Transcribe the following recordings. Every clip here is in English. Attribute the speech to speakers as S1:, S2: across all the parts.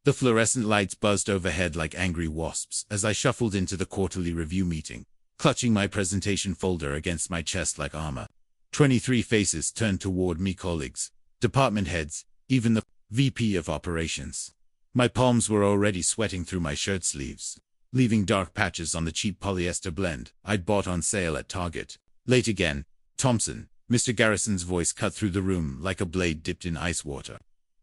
S1: The fluorescent lights buzzed overhead like angry wasps as I shuffled into the quarterly review meeting, clutching my presentation folder against my chest like armor. 23 faces turned toward me, colleagues, department heads, even the VP of operations. My palms were already sweating through my shirt sleeves, leaving dark patches on the cheap polyester blend I'd bought on sale at Target. Late again, Thompson. Mr. Garrison's voice cut through the room like a blade dipped in ice water.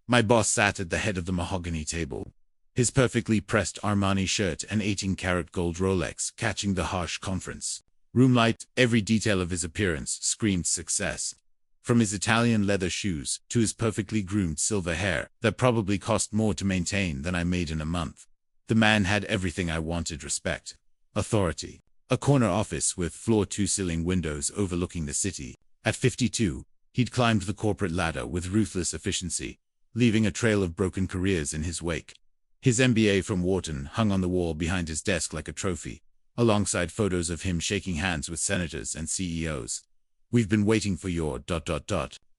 S1: My boss sat at the head of the mahogany table, his perfectly pressed Armani shirt and 18-karat gold Rolex catching the harsh conference room light. Every detail of his appearance screamed success. From his Italian leather shoes to his perfectly groomed silver hair that probably cost more to maintain than I made in a month. The man had everything I wanted: respect, authority, a corner office with floor-to-ceiling windows overlooking the city. At 52, he'd climbed the corporate ladder with ruthless efficiency, leaving a trail of broken careers in his wake. His MBA from Wharton hung on the wall behind his desk like a trophy, alongside photos of him shaking hands with senators and CEOs. "We've been waiting for your ...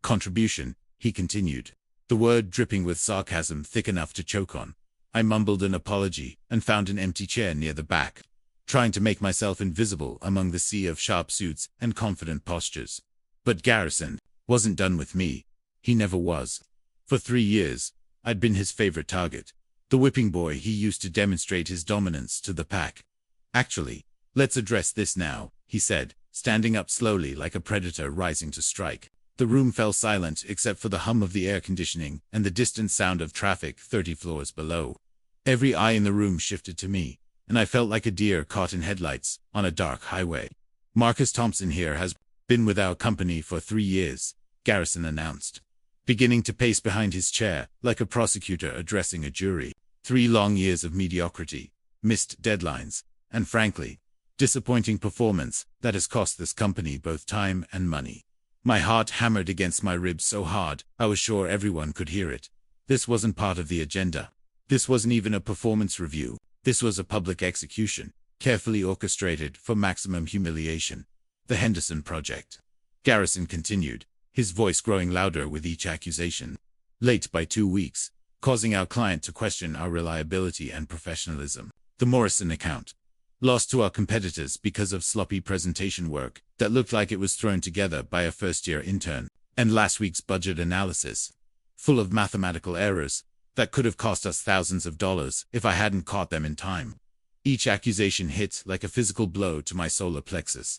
S1: contribution," he continued, the word dripping with sarcasm thick enough to choke on. I mumbled an apology and found an empty chair near the back, trying to make myself invisible among the sea of sharp suits and confident postures. But Garrison wasn't done with me. He never was. For 3 years, I'd been his favorite target, the whipping boy he used to demonstrate his dominance to the pack. "Actually, let's address this now," he said, standing up slowly like a predator rising to strike. The room fell silent except for the hum of the air conditioning and the distant sound of traffic 30 floors below. Every eye in the room shifted to me, and I felt like a deer caught in headlights on a dark highway. "Marcus Thompson here has been with our company for 3 years, Garrison announced, beginning to pace behind his chair like a prosecutor addressing a jury. 3 long years of mediocrity, missed deadlines, and frankly, disappointing performance that has cost this company both time and money. My heart hammered against my ribs so hard, I was sure everyone could hear it. This wasn't part of the agenda. This wasn't even a performance review. This was a public execution, carefully orchestrated for maximum humiliation. The Henderson Project. Garrison continued, his voice growing louder with each accusation. Late by 2 weeks, causing our client to question our reliability and professionalism. The Morrison account. Lost to our competitors because of sloppy presentation work that looked like it was thrown together by a first-year intern. And last week's budget analysis. Full of mathematical errors that could have cost us thousands of dollars if I hadn't caught them in time. Each accusation hit like a physical blow to my solar plexus.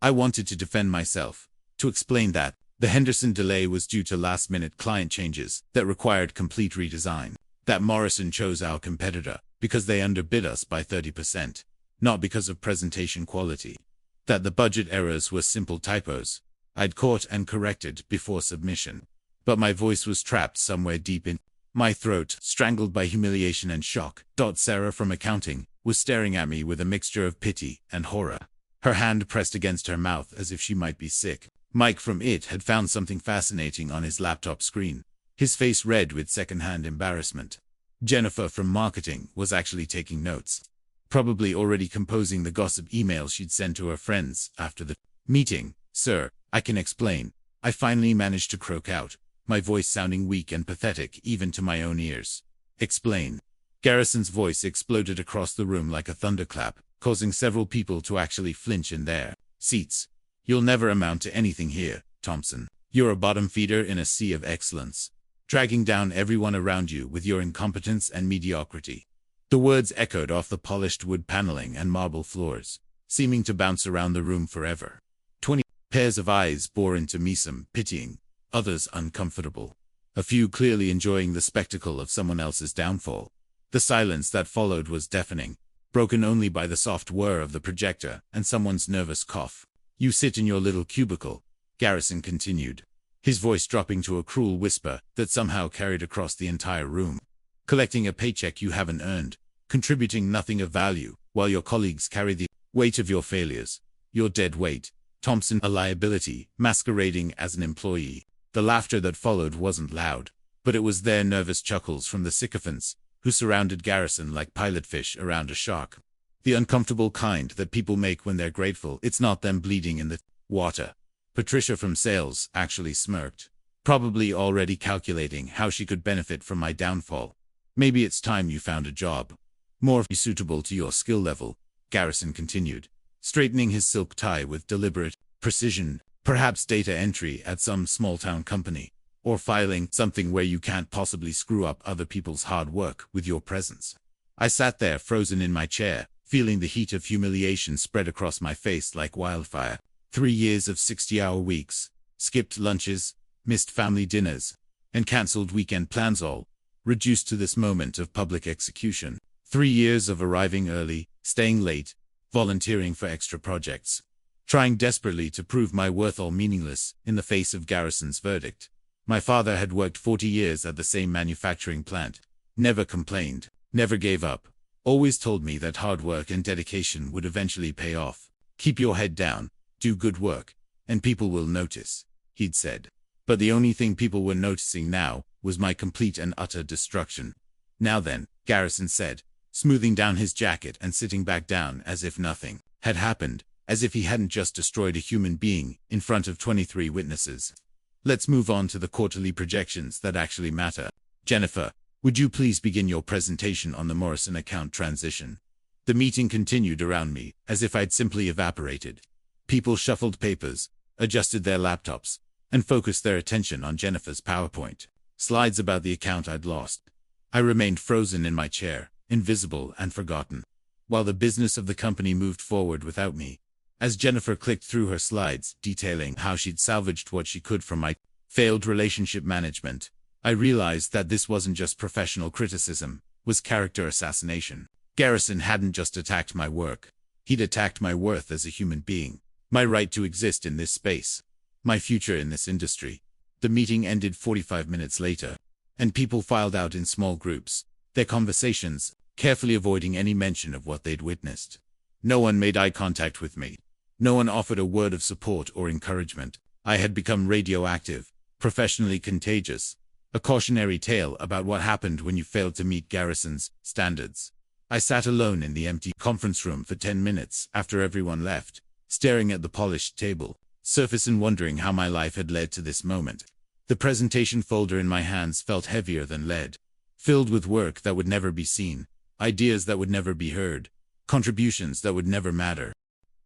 S1: I wanted to defend myself, to explain that the Henderson delay was due to last-minute client changes that required complete redesign, that Morrison chose our competitor because they underbid us by 30%, not because of presentation quality, that the budget errors were simple typos I'd caught and corrected before submission. But my voice was trapped somewhere deep in my throat, strangled by humiliation and shock. Sarah from accounting was staring at me with a mixture of pity and horror, her hand pressed against her mouth as if she might be sick. Mike from IT had found something fascinating on his laptop screen, his face red with second-hand embarrassment. Jennifer from marketing was actually taking notes, probably already composing the gossip email she'd send to her friends after the meeting. "Sir, I can explain," I finally managed to croak out, my voice sounding weak and pathetic even to my own ears. "Explain." Garrison's voice exploded across the room like a thunderclap, causing several people to actually flinch in their seats. "You'll never amount to anything here, Thompson. You're a bottom feeder in a sea of excellence, dragging down everyone around you with your incompetence and mediocrity." The words echoed off the polished wood paneling and marble floors, seeming to bounce around the room forever. 20 pairs of eyes bore into me, some pitying, others uncomfortable, a few clearly enjoying the spectacle of someone else's downfall. The silence that followed was deafening, broken only by the soft whir of the projector and someone's nervous cough. "You sit in your little cubicle," Garrison continued, his voice dropping to a cruel whisper that somehow carried across the entire room, "collecting a paycheck you haven't earned, contributing nothing of value, while your colleagues carry the weight of your failures. Your dead weight. Thompson, a liability, masquerading as an employee." The laughter that followed wasn't loud, but it was their nervous chuckles from the sycophants who surrounded Garrison like pilotfish around a shark. The uncomfortable kind that people make when they're grateful it's not them bleeding in the water. Patricia from sales actually smirked, probably already calculating how she could benefit from my downfall. Maybe it's time you found a job more suitable to your skill level, Garrison continued, straightening his silk tie with deliberate precision. Perhaps data entry at some small-town company, or filing something where you can't possibly screw up other people's hard work with your presence. I sat there frozen in my chair, feeling the heat of humiliation spread across my face like wildfire. 3 years of 60-hour weeks, skipped lunches, missed family dinners, and cancelled weekend plans, all reduced to this moment of public execution. 3 years of arriving early, staying late, volunteering for extra projects, trying desperately to prove my worth, all meaningless in the face of Garrison's verdict. My father had worked 40 years at the same manufacturing plant, never complained, never gave up, always told me that hard work and dedication would eventually pay off. Keep your head down, do good work, and people will notice, he'd said. But the only thing people were noticing now was my complete and utter destruction. Now then, Garrison said, smoothing down his jacket and sitting back down as if nothing had happened, as if he hadn't just destroyed a human being in front of 23 witnesses. Let's move on to the quarterly projections that actually matter. Jennifer, would you please begin your presentation on the Morrison account transition? The meeting continued around me, as if I'd simply evaporated. People shuffled papers, adjusted their laptops, and focused their attention on Jennifer's PowerPoint slides about the account I'd lost. I remained frozen in my chair, invisible and forgotten, while the business of the company moved forward without me. As Jennifer clicked through her slides, detailing how she'd salvaged what she could from my failed relationship management, I realized that this wasn't just professional criticism, was character assassination. Garrison hadn't just attacked my work. He'd attacked my worth as a human being, my right to exist in this space, my future in this industry. The meeting ended 45 minutes later, and people filed out in small groups, their conversations carefully avoiding any mention of what they'd witnessed. No one made eye contact with me. No one offered a word of support or encouragement. I had become radioactive, professionally contagious, a cautionary tale about what happened when you failed to meet Garrison's standards. I sat alone in the empty conference room for 10 minutes after everyone left, staring at the polished table surface and wondering how my life had led to this moment. The presentation folder in my hands felt heavier than lead, filled with work that would never be seen, ideas that would never be heard, contributions that would never matter.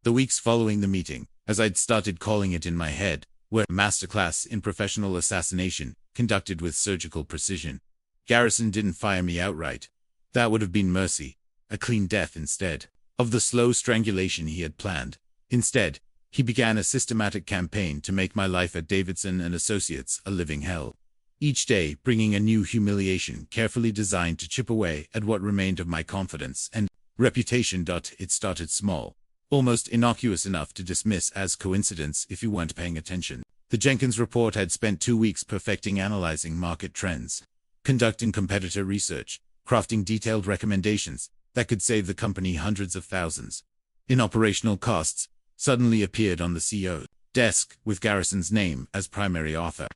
S1: The weeks following the meeting, as I'd started calling it in my head, were a masterclass in professional assassination, conducted with surgical precision. Garrison didn't fire me outright. That would have been mercy, a clean death instead of the slow strangulation he had planned. Instead, he began a systematic campaign to make my life at Davidson and Associates a living hell. Each day bringing a new humiliation carefully designed to chip away at what remained of my confidence and reputation. It started small, almost innocuous enough to dismiss as coincidence if you weren't paying attention. The Jenkins report had spent 2 weeks perfecting analyzing market trends, conducting competitor research, crafting detailed recommendations that could save the company hundreds of thousands in operational costs, suddenly appeared on the CEO's desk with Garrison's name as primary author.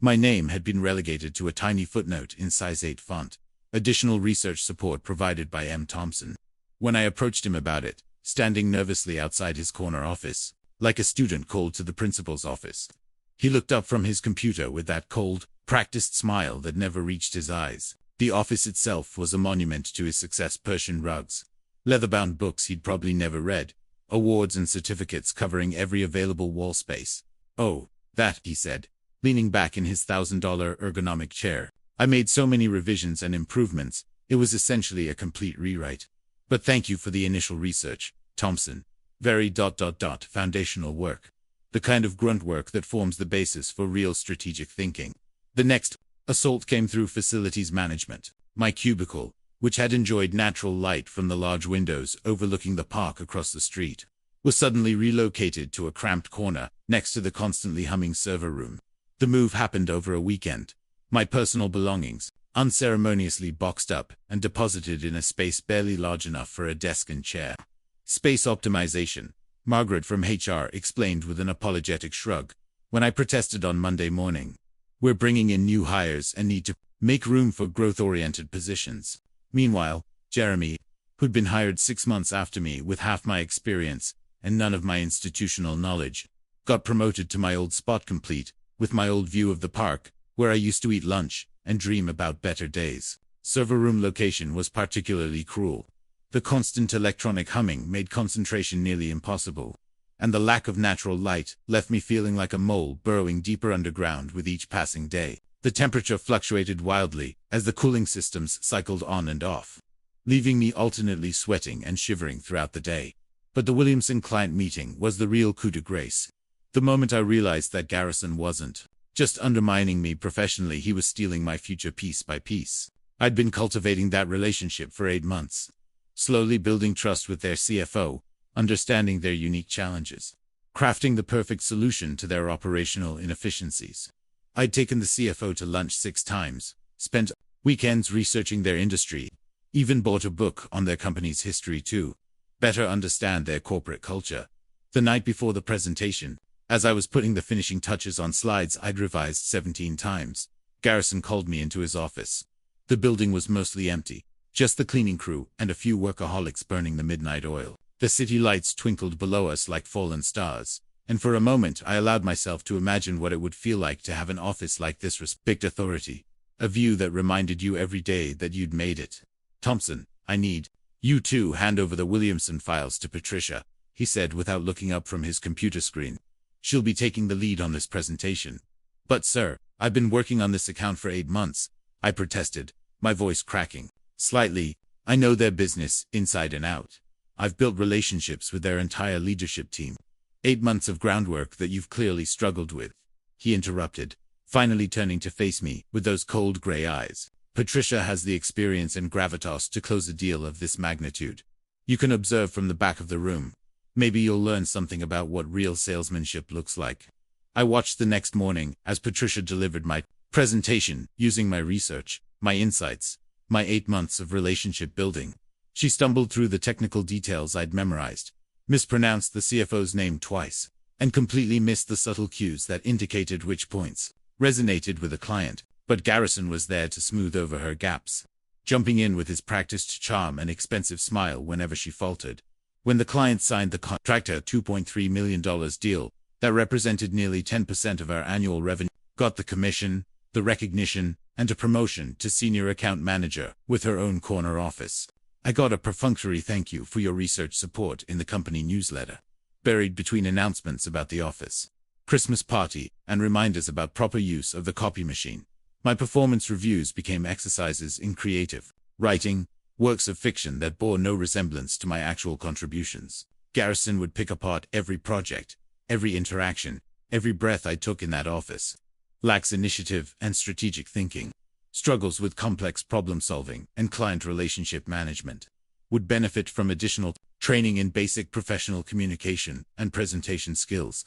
S1: My name had been relegated to a tiny footnote in size 8 font, additional research support provided by M. Thompson. When I approached him about it, standing nervously outside his corner office, like a student called to the principal's office, he looked up from his computer with that cold, practiced smile that never reached his eyes. The office itself was a monument to his success: Persian rugs, leather-bound books he'd probably never read, awards and certificates covering every available wall space. "Oh, that," he said, leaning back in his $1,000 ergonomic chair. "I made so many revisions and improvements, it was essentially a complete rewrite. But thank you for the initial research, Thompson. Very foundational work. The kind of grunt work that forms the basis for real strategic thinking." The next assault came through facilities management. My cubicle, which had enjoyed natural light from the large windows overlooking the park across the street, was suddenly relocated to a cramped corner next to the constantly humming server room. The move happened over a weekend. My personal belongings, unceremoniously boxed up and deposited in a space barely large enough for a desk and chair. "Space optimization," Margaret from HR explained with an apologetic shrug, when I protested on Monday morning. "We're bringing in new hires and need to make room for growth-oriented positions." Meanwhile, Jeremy, who'd been hired 6 months after me with half my experience and none of my institutional knowledge, got promoted to my old spot, complete with my old view of the park, where I used to eat lunch and dream about better days. Server room location was particularly cruel. The constant electronic humming made concentration nearly impossible, and the lack of natural light left me feeling like a mole burrowing deeper underground with each passing day. The temperature fluctuated wildly as the cooling systems cycled on and off, leaving me alternately sweating and shivering throughout the day. But the Williamson client meeting was the real coup de grace. The moment I realized that Garrison wasn't just undermining me professionally, he was stealing my future piece by piece. I'd been cultivating that relationship for 8 months, slowly building trust with their CFO, understanding their unique challenges, crafting the perfect solution to their operational inefficiencies. I'd taken the CFO to lunch 6 times, spent weekends researching their industry, even bought a book on their company's history to better understand their corporate culture. The night before the presentation, as I was putting the finishing touches on slides I'd revised 17 times, Garrison called me into his office. The building was mostly empty, just the cleaning crew and a few workaholics burning the midnight oil. The city lights twinkled below us like fallen stars, and for a moment I allowed myself to imagine what it would feel like to have an office like this with big authority, a view that reminded you every day that you'd made it. "Thompson, I need you to hand over the Williamson files to Patricia," he said without looking up from his computer screen. "She'll be taking the lead on this presentation." "But sir, I've been working on this account for 8 months, I protested, my voice cracking slightly. "I know their business inside and out. I've built relationships with their entire leadership team." 8 months of groundwork that you've clearly struggled with," he interrupted, finally turning to face me with those cold gray eyes. "Patricia has the experience and gravitas to close a deal of this magnitude. You can observe from the back of the room. Maybe you'll learn something about what real salesmanship looks like." I watched the next morning as Patricia delivered my presentation using my research, my insights, my 8 months of relationship building. She stumbled through the technical details I'd memorized, mispronounced the CFO's name twice, and completely missed the subtle cues that indicated which points resonated with the client. But Garrison was there to smooth over her gaps, jumping in with his practiced charm and expensive smile whenever she faltered. When the client signed the contract, a $2.3 million deal that represented nearly 10% of our annual revenue, got the commission, the recognition, and a promotion to senior account manager with her own corner office. I got a perfunctory thank you for your research support in the company newsletter, buried between announcements about the office, Christmas party, and reminders about proper use of the copy machine. My performance reviews became exercises in creative writing, works of fiction that bore no resemblance to my actual contributions. Garrison would pick apart every project, every interaction, every breath I took in that office. Lacks initiative and strategic thinking. Struggles with complex problem-solving and client relationship management. Would benefit from additional training in basic professional communication and presentation skills.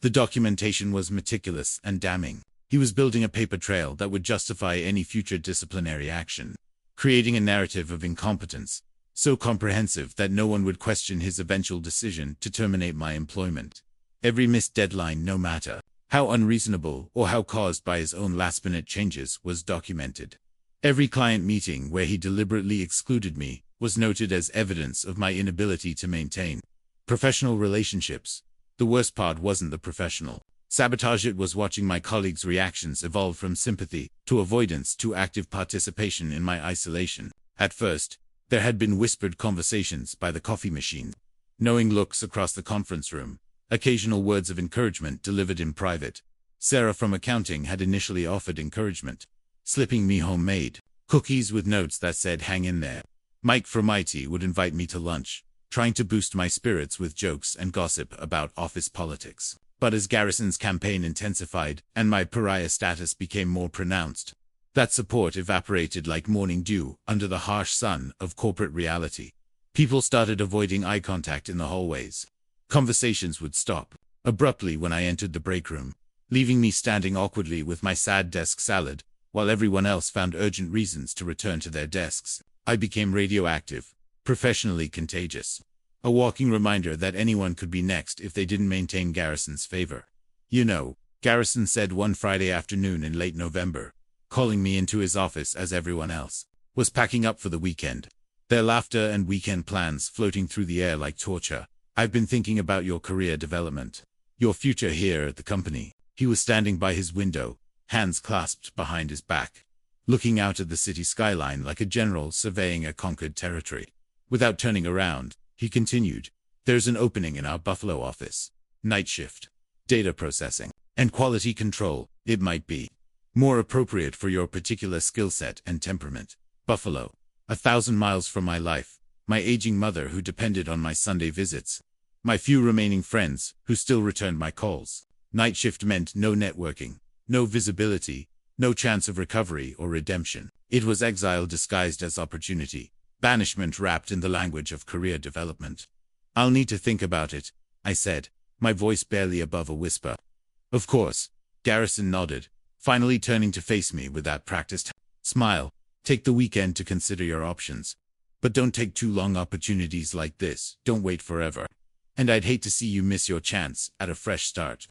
S1: The documentation was meticulous and damning. He was building a paper trail that would justify any future disciplinary action, creating a narrative of incompetence, so comprehensive that no one would question his eventual decision to terminate my employment. Every missed deadline, no matter how unreasonable or how caused by his own last-minute changes, was documented. Every client meeting where he deliberately excluded me was noted as evidence of my inability to maintain professional relationships. The worst part wasn't the professional sabotage, it was watching my colleagues' reactions evolve from sympathy to avoidance to active participation in my isolation. At first, there had been whispered conversations by the coffee machine, knowing looks across the conference room, occasional words of encouragement delivered in private. Sarah from accounting had initially offered encouragement, slipping me homemade cookies with notes that said "hang in there." Mike from IT would invite me to lunch, trying to boost my spirits with jokes and gossip about office politics. But as Garrison's campaign intensified and my pariah status became more pronounced, that support evaporated like morning dew under the harsh sun of corporate reality. People started avoiding eye contact in the hallways. Conversations would stop abruptly when I entered the break room, leaving me standing awkwardly with my sad desk salad, while everyone else found urgent reasons to return to their desks. I became radioactive, professionally contagious. A walking reminder that anyone could be next if they didn't maintain Garrison's favor. "You know," Garrison said one Friday afternoon in late November, calling me into his office as everyone else was packing up for the weekend, their laughter and weekend plans floating through the air like torture. "I've been thinking about your career development, your future here at the company." He was standing by his window, hands clasped behind his back, looking out at the city skyline like a general surveying a conquered territory. Without turning around, he continued, "There's an opening in our Buffalo office. Night shift. Data processing and quality control, it might be more appropriate for your particular skill set and temperament. Buffalo. 1,000 miles from my life, my aging mother who depended on my Sunday visits, my few remaining friends who still returned my calls. Night shift meant no networking, no visibility, no chance of recovery or redemption. It was exile disguised as opportunity, banishment wrapped in the language of career development." "I'll need to think about it," I said, my voice barely above a whisper. "Of course," Garrison nodded, finally turning to face me with that practiced smile. "Take the weekend to consider your options. But don't take too long. Opportunities like this don't wait forever. And I'd hate to see you miss your chance at a fresh start."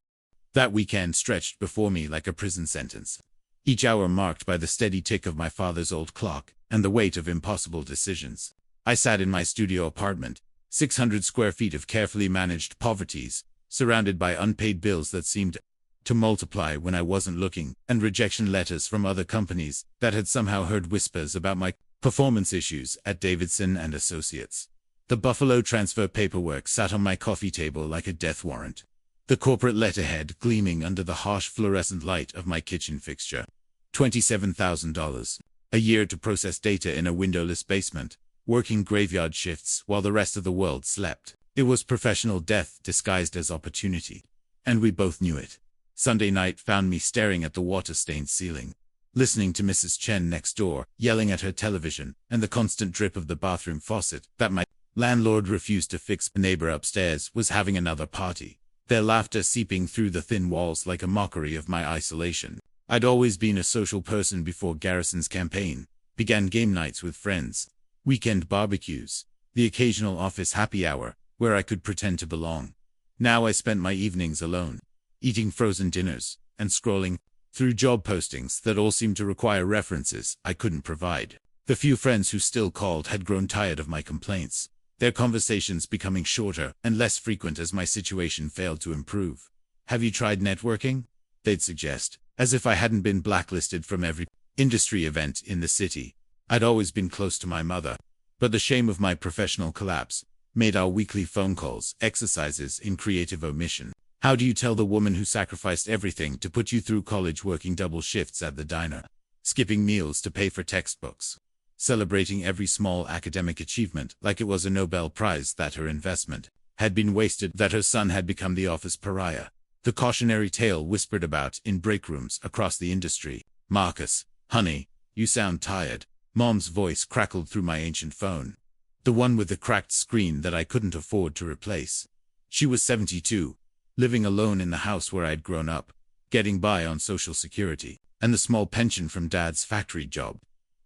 S1: That weekend stretched before me like a prison sentence, each hour marked by the steady tick of my father's old clock and the weight of impossible decisions. I sat in my studio apartment, 600 square feet of carefully managed poverties, surrounded by unpaid bills that seemed to multiply when I wasn't looking, and rejection letters from other companies that had somehow heard whispers about my performance issues at Davidson and Associates. The Buffalo transfer paperwork sat on my coffee table like a death warrant, the corporate letterhead gleaming under the harsh fluorescent light of my kitchen fixture. $27,000 a year to process data in a windowless basement, working graveyard shifts while the rest of the world slept. It was professional death disguised as opportunity, and we both knew it. Sunday night found me staring at the water-stained ceiling, listening to Mrs. Chen next door yelling at her television and the constant drip of the bathroom faucet that my landlord refused to fix. A neighbor upstairs was having another party, their laughter seeping through the thin walls like a mockery of my isolation. I'd always been a social person before Garrison's campaign, began game nights with friends, weekend barbecues, the occasional office happy hour where I could pretend to belong. Now I spent my evenings alone, eating frozen dinners and scrolling through job postings that all seemed to require references I couldn't provide. The few friends who still called had grown tired of my complaints, their conversations becoming shorter and less frequent as my situation failed to improve. "Have you tried networking?" they'd suggest, as if I hadn't been blacklisted from every industry event in the city. I'd always been close to my mother, but the shame of my professional collapse made our weekly phone calls exercises in creative omission. How do you tell the woman who sacrificed everything to put you through college, working double shifts at the diner, skipping meals to pay for textbooks, celebrating every small academic achievement like it was a Nobel Prize, that her investment had been wasted, that her son had become the office pariah? The cautionary tale whispered about in break rooms across the industry. "Marcus, honey, you sound tired." Mom's voice crackled through my ancient phone, the one with the cracked screen that I couldn't afford to replace. She was 72, living alone in the house where I'd grown up, getting by on Social Security and the small pension from Dad's factory job.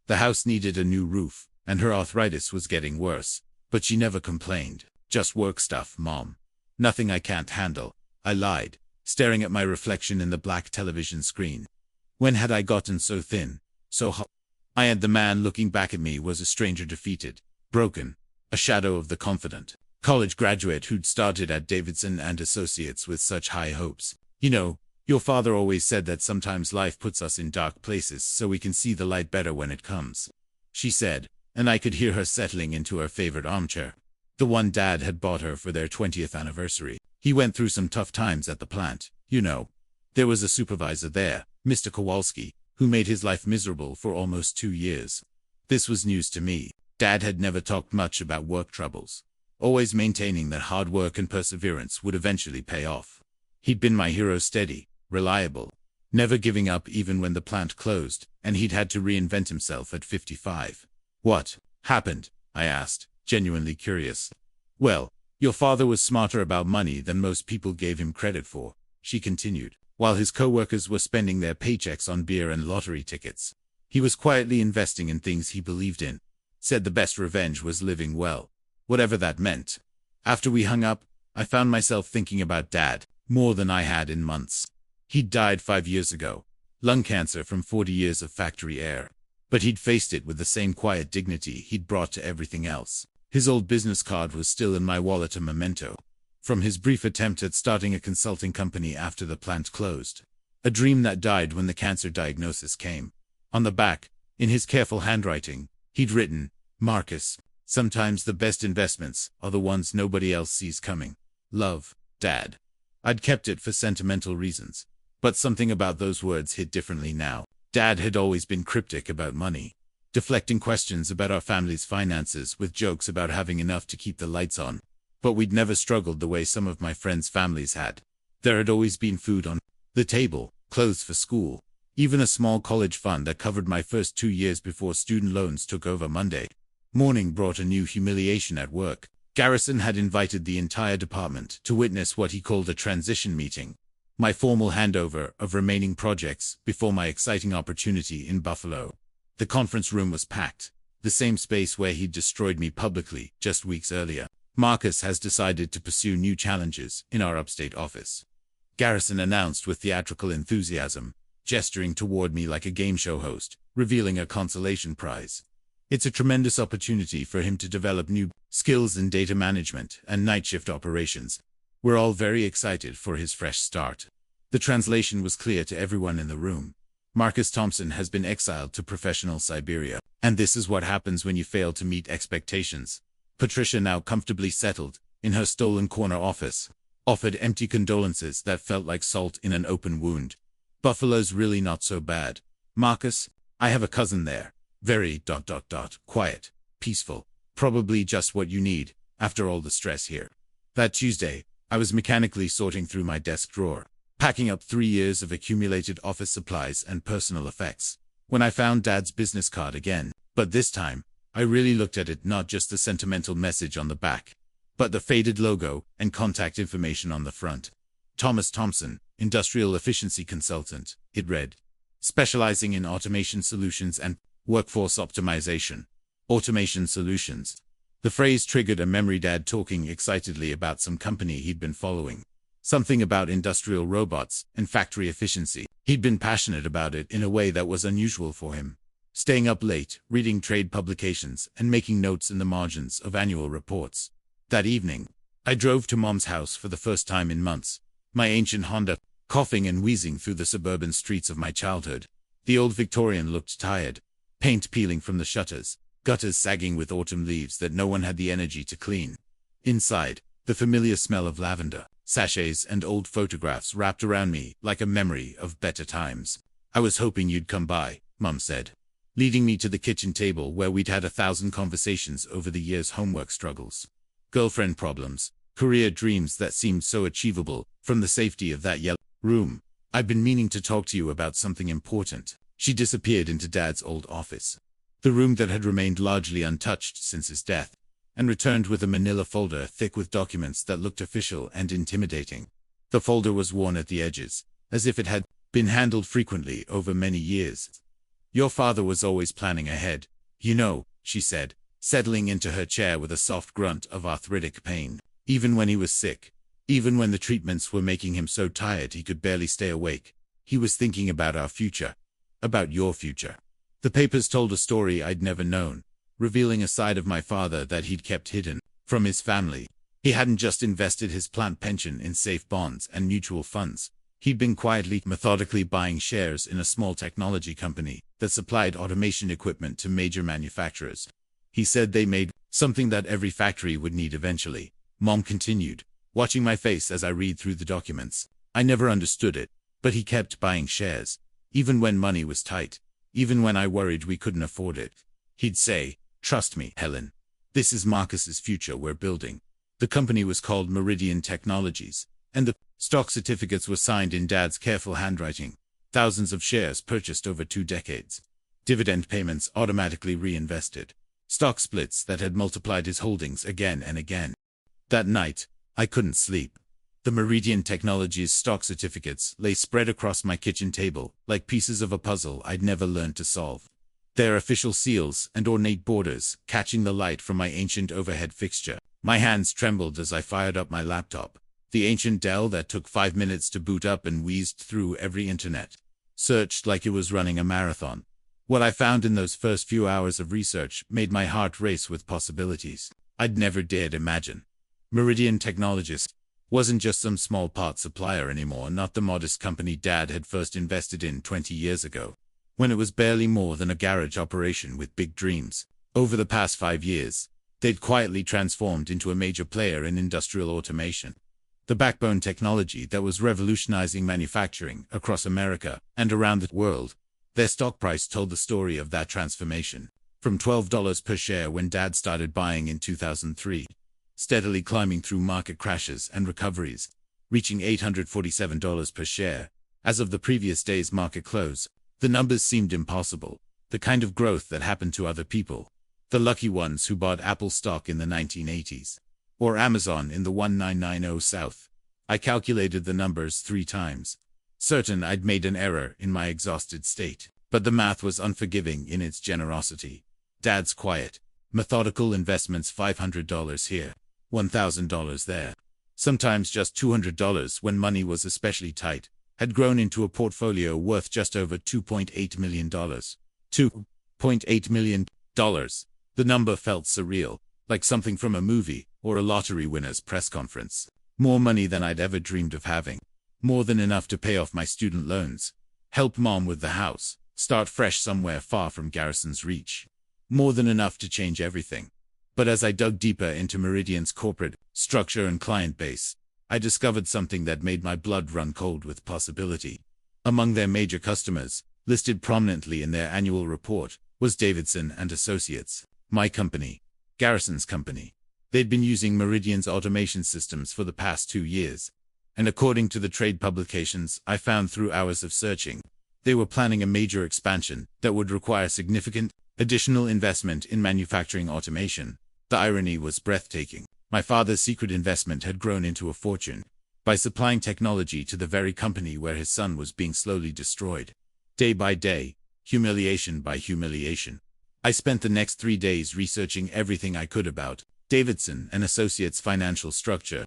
S1: The house needed a new roof, and her arthritis was getting worse, but she never complained. "Just work stuff, Mom. Nothing I can't handle," I lied, staring at my reflection in the black television screen. When had I gotten so thin, so hot? And the man looking back at me was a stranger, defeated, broken, a shadow of the confident college graduate who'd started at Davidson and Associates with such high hopes. "You know, your father always said that sometimes life puts us in dark places so we can see the light better when it comes," she said, and I could hear her settling into her favorite armchair, the one Dad had bought her for their 20th anniversary. "He went through some tough times at the plant, you know. There was a supervisor there, Mr. Kowalski, who made his life miserable for almost 2 years. This was news to me. Dad had never talked much about work troubles, always maintaining that hard work and perseverance would eventually pay off. He'd been my hero, steady, reliable, never giving up even when the plant closed, and he'd had to reinvent himself at 55. "What happened?" I asked, genuinely curious. "Well, your father was smarter about money than most people gave him credit for," she continued. "While his co-workers were spending their paychecks on beer and lottery tickets, he was quietly investing in things he believed in. Said the best revenge was living well, whatever that meant." After we hung up, I found myself thinking about Dad more than I had in months. He'd died 5 years ago, lung cancer from 40 years of factory air, but he'd faced it with the same quiet dignity he'd brought to everything else. His old business card was still in my wallet, a memento from his brief attempt at starting a consulting company after the plant closed, a dream that died when the cancer diagnosis came. On the back, In his careful handwriting, he'd written, "Marcus, sometimes the best investments are the ones nobody else sees coming. Love, Dad." I'd kept it for sentimental reasons, but something about those words hit differently now. Dad had always been cryptic about money, deflecting questions about our family's finances with jokes about having enough to keep the lights on. But we'd never struggled the way some of my friends' families had. There had always been food on the table, clothes for school, even a small college fund that covered my first 2 years before student loans took over. Monday morning brought a new humiliation at work. Garrison had invited the entire department to witness what he called a transition meeting, my formal handover of remaining projects before my exciting opportunity in Buffalo. The conference room was packed, the same space where he'd destroyed me publicly just weeks earlier. "Marcus has decided to pursue new challenges in our upstate office," Garrison announced with theatrical enthusiasm, gesturing toward me like a game show host, revealing a consolation prize. "It's a tremendous opportunity for him to develop new skills in data management and night shift operations. We're all very excited for his fresh start." The translation was clear to everyone in the room. Marcus Thompson has been exiled to professional Siberia, and this is what happens when you fail to meet expectations. Patricia, now comfortably settled in her stolen corner office, offered empty condolences that felt like salt in an open wound. "Buffalo's really not so bad, Marcus. I have a cousin there. Very ... quiet, peaceful, probably just what you need after all the stress here." That Tuesday, I was mechanically sorting through my desk drawer, packing up 3 years of accumulated office supplies and personal effects, when I found Dad's business card again. But this time, I really looked at it, not just the sentimental message on the back, but the faded logo and contact information on the front. "Thomas Thompson, Industrial Efficiency Consultant," it read, "specializing in automation solutions and workforce optimization." Automation solutions. The phrase triggered a memory. Dad talking excitedly about some company he'd been following. Something about industrial robots and factory efficiency. He'd been passionate about it in a way that was unusual for him, staying up late, reading trade publications, and making notes in the margins of annual reports. That evening, I drove to Mom's house for the first time in months, my ancient Honda, coughing and wheezing through the suburban streets of my childhood. The old Victorian looked tired, paint peeling from the shutters, gutters sagging with autumn leaves that no one had the energy to clean. Inside, the familiar smell of lavender, sachets, and old photographs wrapped around me like a memory of better times. "I was hoping you'd come by," Mom said, leading me to the kitchen table where we'd had 1,000 conversations over the year's homework struggles, girlfriend problems, career dreams that seemed so achievable from the safety of that yellow room. "I've been meaning to talk to you about something important." She disappeared into Dad's old office, the room that had remained largely untouched since his death, and returned with a manila folder thick with documents that looked official and intimidating. The folder was worn at the edges, as if it had been handled frequently over many years. "Your father was always planning ahead, you know," she said, settling into her chair with a soft grunt of arthritic pain. "Even when he was sick, even when the treatments were making him so tired he could barely stay awake, he was thinking about our future, about your future." The papers told a story I'd never known, revealing a side of my father that he'd kept hidden from his family. He hadn't just invested his plant pension in safe bonds and mutual funds. He'd been quietly, methodically buying shares in a small technology company that supplied automation equipment to major manufacturers. He said they made something that every factory would need eventually. Mom continued, watching my face as I read through the documents. "I never understood it, but he kept buying shares, even when money was tight, even when I worried we couldn't afford it. He'd say, 'Trust me, Helen. This is Marcus's future we're building.'" The company was called Meridian Technologies, and the stock certificates were signed in Dad's careful handwriting. Thousands of shares purchased over 2 decades. Dividend payments automatically reinvested. Stock splits that had multiplied his holdings again and again. That night, I couldn't sleep. The Meridian Technologies stock certificates lay spread across my kitchen table like pieces of a puzzle I'd never learned to solve. Their official seals and ornate borders catching the light from my ancient overhead fixture. My hands trembled as I fired up my laptop, the ancient Dell that took 5 minutes to boot up and wheezed through every internet search like it was running a marathon. What I found in those first few hours of research made my heart race with possibilities I'd never dared imagine. Meridian Technologies wasn't just some small part supplier anymore, not the modest company Dad had first invested in 20 years ago. when it was barely more than a garage operation with big dreams. Over the past 5 years, they'd quietly transformed into a major player in industrial automation. The backbone technology that was revolutionizing manufacturing across America and around the world. Their stock price told the story of that transformation. From $12 per share when Dad started buying in 2003, steadily climbing through market crashes and recoveries, reaching $847 per share. As of the previous day's market close, the numbers seemed impossible, the kind of growth that happened to other people. The lucky ones who bought Apple stock in the 1980s. Or Amazon in the 1990 South. I calculated the numbers 3 times. Certain I'd made an error in my exhausted state. But the math was unforgiving in its generosity. Dad's quiet, methodical investments, $500 here, $1,000 there, sometimes just $200 when money was especially tight, had grown into a portfolio worth just over $2.8 million. $2.8 million. The number felt surreal, like something from a movie or a lottery winner's press conference. More money than I'd ever dreamed of having. More than enough to pay off my student loans, help Mom with the house, start fresh somewhere far from Garrison's reach. More than enough to change everything. But as I dug deeper into Meridian's corporate structure and client base, I discovered something that made my blood run cold with possibility. Among their major customers, listed prominently in their annual report, was Davidson and Associates, my company, Garrison's company. They'd been using Meridian's automation systems for the past 2 years, and according to the trade publications I found through hours of searching, they were planning a major expansion that would require significant additional investment in manufacturing automation. The irony was breathtaking. My father's secret investment had grown into a fortune by supplying technology to the very company where his son was being slowly destroyed. Day by day, humiliation by humiliation. I spent the next 3 days researching everything I could about Davidson and Associates' financial structure,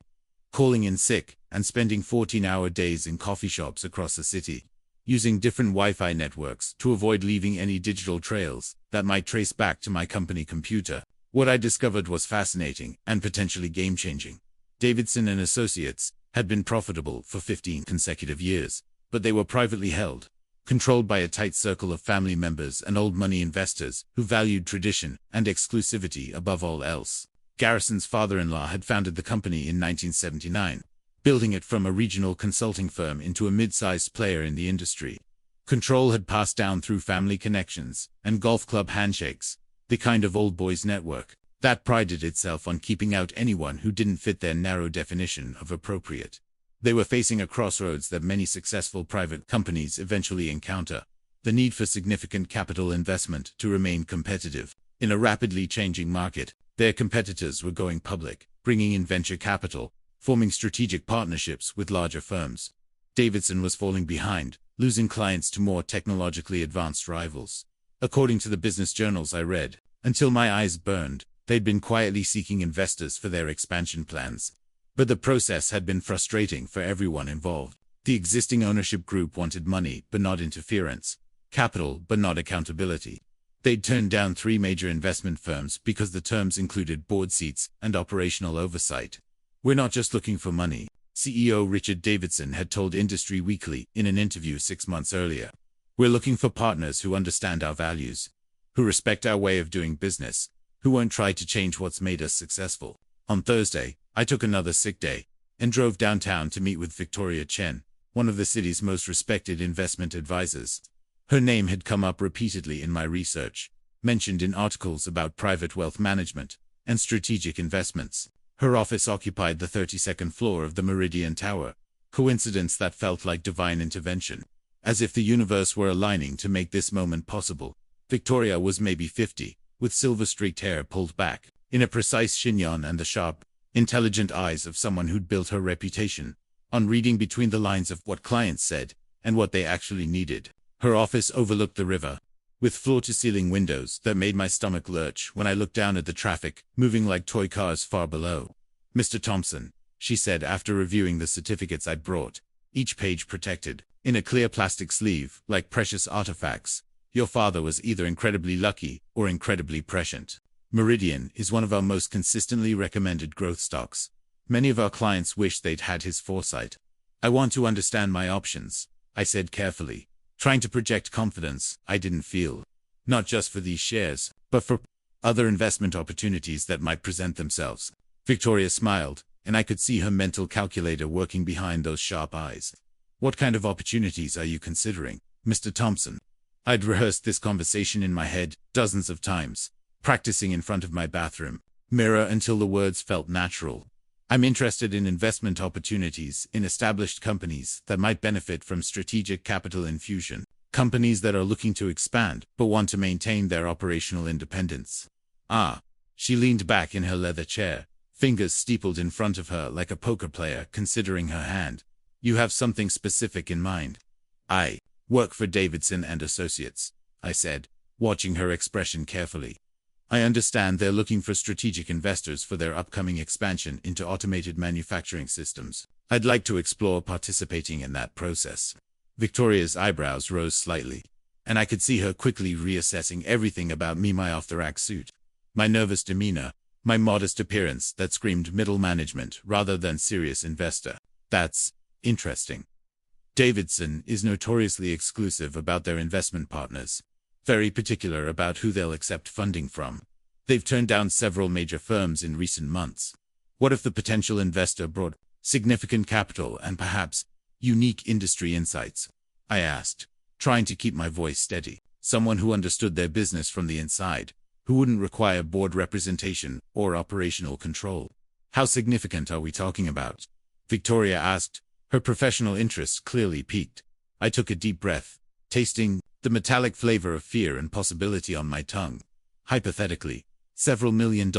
S1: calling in sick and spending 14-hour days in coffee shops across the city, using different Wi-Fi networks to avoid leaving any digital trails that might trace back to my company computer. What I discovered was fascinating and potentially game-changing. Davidson and Associates had been profitable for 15 consecutive years, but they were privately held, controlled by a tight circle of family members and old money investors who valued tradition and exclusivity above all else. Garrison's father-in-law had founded the company in 1979, building it from a regional consulting firm into a mid-sized player in the industry. Control had passed down through family connections and golf club handshakes, the kind of old boys network that prided itself on keeping out anyone who didn't fit their narrow definition of appropriate. They were facing a crossroads that many successful private companies eventually encounter: the need for significant capital investment to remain competitive. In a rapidly changing market, their competitors were going public, bringing in venture capital, forming strategic partnerships with larger firms. Davidson was falling behind, losing clients to more technologically advanced rivals. According to the business journals I read, until my eyes burned, they'd been quietly seeking investors for their expansion plans. But the process had been frustrating for everyone involved. The existing ownership group wanted money but not interference, capital but not accountability. They'd turned down 3 major investment firms because the terms included board seats and operational oversight. "We're not just looking for money," CEO Richard Davidson had told Industry Weekly in an interview 6 months earlier. "We're looking for partners who understand our values, who respect our way of doing business, who won't try to change what's made us successful." On Thursday, I took another sick day and drove downtown to meet with Victoria Chen, one of the city's most respected investment advisors. Her name had come up repeatedly in my research, mentioned in articles about private wealth management and strategic investments. Her office occupied the 32nd floor of the Meridian Tower, coincidence that felt like divine intervention, as if the universe were aligning to make this moment possible. Victoria was maybe 50, with silver-streaked hair pulled back, in a precise chignon and the sharp, intelligent eyes of someone who'd built her reputation on reading between the lines of what clients said and what they actually needed. Her office overlooked the river, with floor-to-ceiling windows that made my stomach lurch when I looked down at the traffic, moving like toy cars far below. "Mr. Thompson," she said after reviewing the certificates I'd brought, each page protected in a clear plastic sleeve, like precious artifacts, "your father was either incredibly lucky or incredibly prescient. Meridian is one of our most consistently recommended growth stocks. Many of our clients wish they'd had his foresight." "I want to understand my options," I said carefully. trying to project confidence I didn't feel. Not just for these shares, but for other investment opportunities that might present themselves. Victoria smiled, and I could see her mental calculator working behind those sharp eyes. What kind of opportunities are you considering, Mr. Thompson? I'd rehearsed this conversation in my head dozens of times, practicing in front of my bathroom mirror until the words felt natural. I'm interested in investment opportunities in established companies that might benefit from strategic capital infusion, companies that are looking to expand but want to maintain their operational independence. Ah. She leaned back in her leather chair, fingers steepled in front of her like a poker player considering her hand. You have something specific in mind? I work for Davidson and Associates, I said, watching her expression carefully. I understand they're looking for strategic investors for their upcoming expansion into automated manufacturing systems. I'd like to explore participating in that process. Victoria's eyebrows rose slightly, and I could see her quickly reassessing everything about me: my off-the-rack suit, my nervous demeanor, my modest appearance that screamed middle management rather than serious investor. That's interesting. Davidson is notoriously exclusive about their investment partners, very particular about who they'll accept funding from. They've turned down several major firms in recent months. What if the potential investor brought significant capital and perhaps unique industry insights? I asked, trying to keep my voice steady. Someone who understood their business from the inside, who wouldn't require board representation or operational control. How significant are we talking about? Victoria asked, her professional interest clearly piqued. I took a deep breath, tasting the metallic flavor of fear and possibility on my tongue. Hypothetically, several $1 million.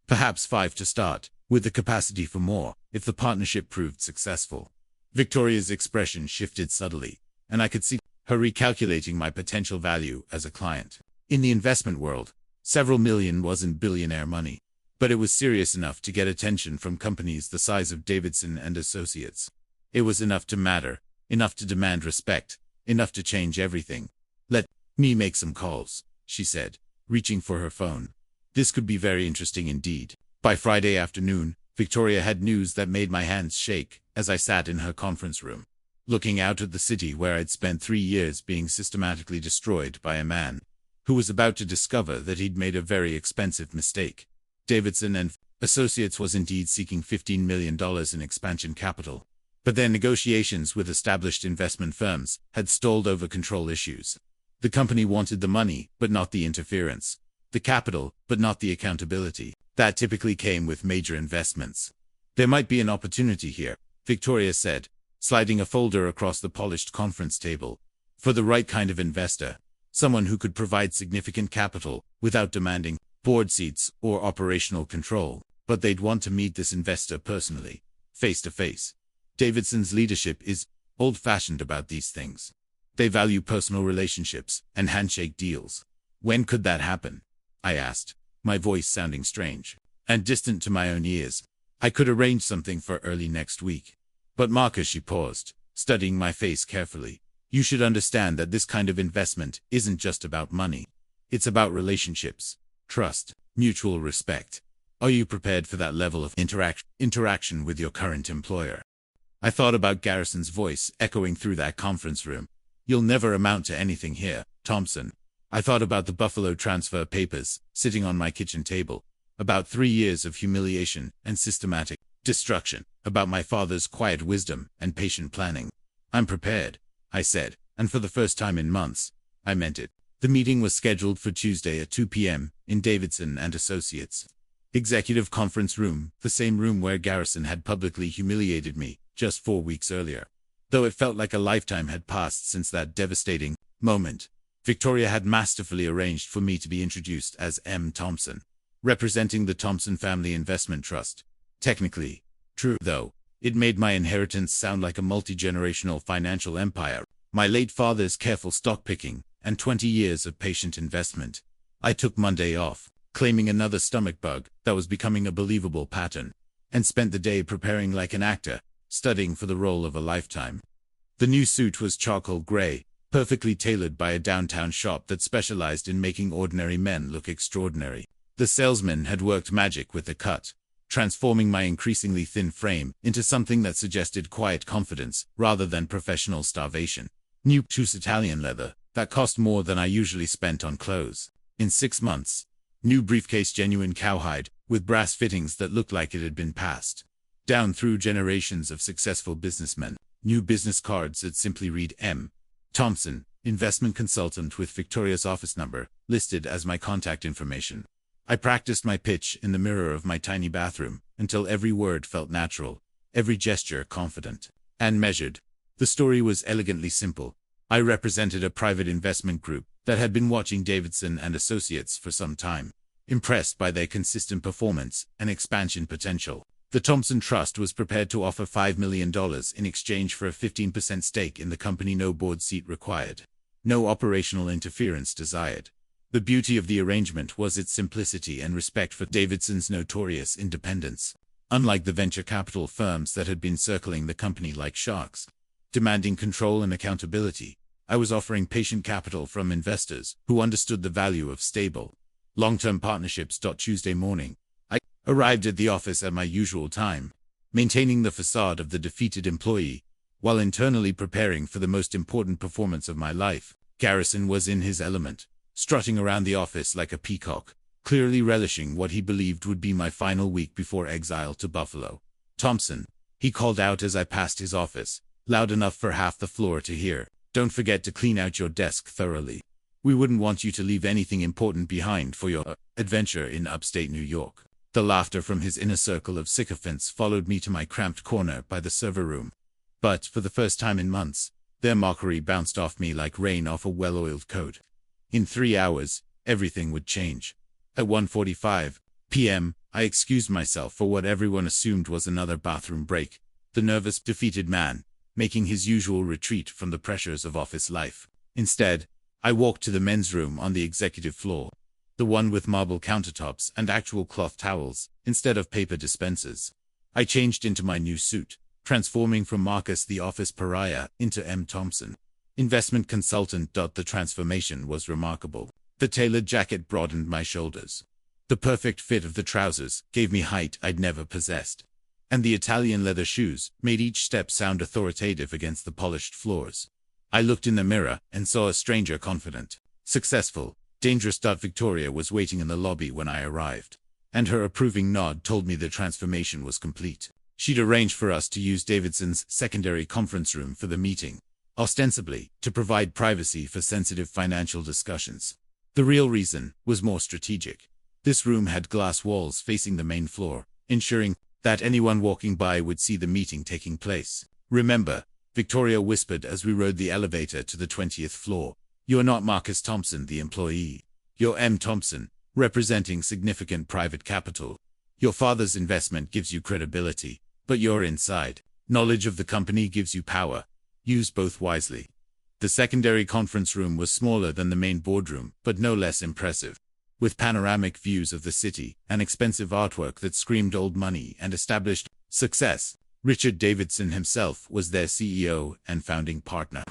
S1: Perhaps 5 to start, with the capacity for more, if the partnership proved successful. Victoria's expression shifted subtly, and I could see her recalculating my potential value as a client. In the investment world, several million wasn't billionaire money, but it was serious enough to get attention from companies the size of Davidson and Associates. It was enough to matter, enough to demand respect, enough to change everything. Let me make some calls, she said, reaching for her phone. This could be very interesting indeed. By Friday afternoon, Victoria had news that made my hands shake as I sat in her conference room, looking out at the city where I'd spent 3 years being systematically destroyed by a man who was about to discover that he'd made a very expensive mistake. Davidson and Associates was indeed seeking $15 million in expansion capital, but their negotiations with established investment firms had stalled over control issues. The company wanted the money, but not the interference. The capital, but not the accountability. That typically came with major investments. There might be an opportunity here, Victoria said, sliding a folder across the polished conference table. For the right kind of investor, someone who could provide significant capital without demanding board seats or operational control. But they'd want to meet this investor personally, face to face. Davidson's leadership is old-fashioned about these things. They value personal relationships and handshake deals. When could that happen? I asked, my voice sounding strange and distant to my own ears. I could arrange something for early next week. But Marcus, she paused, studying my face carefully. You should understand that this kind of investment isn't just about money. It's about relationships, trust, mutual respect. Are you prepared for that level of interaction with your current employer? I thought about Garrison's voice echoing through that conference room. You'll never amount to anything here, Thompson. I thought about the Buffalo transfer papers sitting on my kitchen table, about 3 years of humiliation and systematic destruction, about my father's quiet wisdom and patient planning. I'm prepared, I said, and for the first time in months, I meant it. The meeting was scheduled for Tuesday at 2 p.m. in Davidson and Associates Executive Conference Room, the same room where Garrison had publicly humiliated me just 4 weeks earlier. Though it felt like a lifetime had passed since that devastating moment, Victoria had masterfully arranged for me to be introduced as M. Thompson, representing the Thompson Family Investment Trust. Technically, true though, it made my inheritance sound like a multi-generational financial empire, my late father's careful stock-picking, and 20 years of patient investment. I took Monday off, claiming another stomach bug that was becoming a believable pattern, and spent the day preparing like an actor, studying for the role of a lifetime. The new suit was charcoal gray, perfectly tailored by a downtown shop that specialized in making ordinary men look extraordinary. The salesman had worked magic with the cut, transforming my increasingly thin frame into something that suggested quiet confidence rather than professional starvation. New choose Italian leather that cost more than I usually spent on clothes. In 6 months. New briefcase genuine cowhide with brass fittings that looked like it had been passed down through generations of successful businessmen. New business cards that simply read M. Thompson, investment consultant with Victoria's office number, listed as my contact information. I practiced my pitch in the mirror of my tiny bathroom until every word felt natural, every gesture confident and measured. The story was elegantly simple. I represented a private investment group that had been watching Davidson and Associates for some time, impressed by their consistent performance and expansion potential. The Thompson Trust was prepared to offer $5 million in exchange for a 15% stake in the company, no board seat required, no operational interference desired. The beauty of the arrangement was its simplicity and respect for Davidson's notorious independence. Unlike the venture capital firms that had been circling the company like sharks, demanding control and accountability, I was offering patient capital from investors who understood the value of stable, long-term partnerships. Tuesday morning, I arrived at the office at my usual time, maintaining the facade of the defeated employee, while internally preparing for the most important performance of my life. Garrison was in his element, strutting around the office like a peacock, clearly relishing what he believed would be my final week before exile to Buffalo. "Thompson," he called out as I passed his office, loud enough for half the floor to hear. "Don't forget to clean out your desk thoroughly. We wouldn't want you to leave anything important behind for your adventure in upstate New York." The laughter from his inner circle of sycophants followed me to my cramped corner by the server room. But, for the first time in months, their mockery bounced off me like rain off a well-oiled coat. In 3 hours, everything would change. At 1:45 p.m., I excused myself for what everyone assumed was another bathroom break, the nervous, defeated man making his usual retreat from the pressures of office life. Instead, I walked to the men's room on the executive floor, the one with marble countertops and actual cloth towels, instead of paper dispensers. I changed into my new suit, transforming from Marcus the office pariah into M. Thompson, investment consultant. The transformation was remarkable. The tailored jacket broadened my shoulders. The perfect fit of the trousers gave me height I'd never possessed. And the Italian leather shoes made each step sound authoritative against the polished floors. I looked in the mirror and saw a stranger confident, successful, dangerous. Victoria was waiting in the lobby when I arrived, and her approving nod told me the transformation was complete. She'd arranged for us to use Davidson's secondary conference room for the meeting, ostensibly to provide privacy for sensitive financial discussions. The real reason was more strategic. This room had glass walls facing the main floor, ensuring that anyone walking by would see the meeting taking place. "Remember," Victoria whispered as we rode the elevator to the 20th floor, "you're not Marcus Thompson, the employee. You're M. Thompson, representing significant private capital. Your father's investment gives you credibility, but you're inside. Knowledge of the company gives you power. Use both wisely." The secondary conference room was smaller than the main boardroom, but no less impressive. With panoramic views of the city and expensive artwork that screamed old money and established success. Richard Davidson himself was their CEO and founding partner,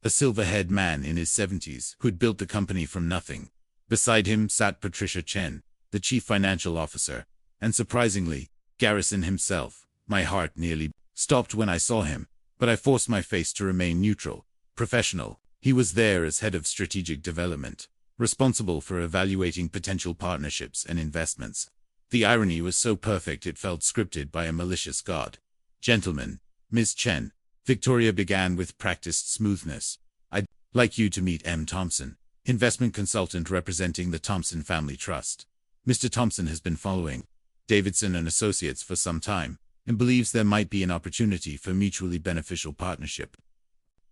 S1: a silver-haired man in his 70s who'd built the company from nothing. Beside him sat Patricia Chen, the chief financial officer, and surprisingly, Garrison himself. My heart nearly stopped when I saw him, but I forced my face to remain neutral, professional. He was there as head of strategic development, responsible for evaluating potential partnerships and investments. The irony was so perfect it felt scripted by a malicious god. "Gentlemen, Ms. Chen," Victoria began with practiced smoothness, "I'd like you to meet M. Thompson, investment consultant representing the Thompson Family Trust. Mr. Thompson has been following Davidson and Associates for some time and believes there might be an opportunity for mutually beneficial partnership."